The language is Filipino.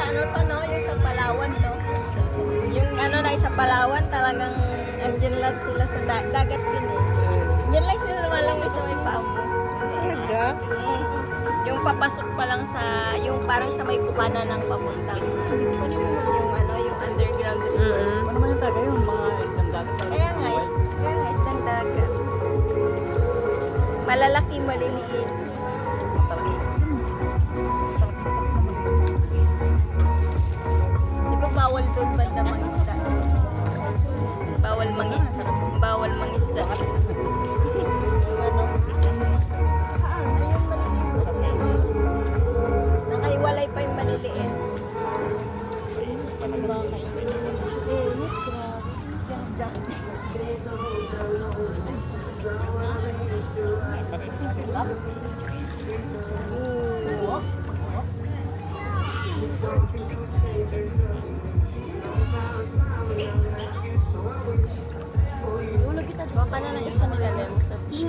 ano pa no, yung sa Palawan no. Yung ano na sa Palawan talagang andyan lang sila sa dagat yun eh. Andyan lang sila lumalangoy sa may paa mo. Talaga? Yung papasok pa lang sa, yung parang sa may bukana ng papuntang, yung ano, yung underground river. Ano naman yung taga yun? Mga isdang dagat talaga. Kaya nga, isang dagat. Malalaki, maliliit. Talaga yun. Di ba bawal doon banda mangisda? Bawal mangisda. Ano? Ayun, maliliit kasi. Nakaiwalay pa yung maliliit. Kasi baka kainin. Grabe. Baka na ng isa nila lemon sa fish.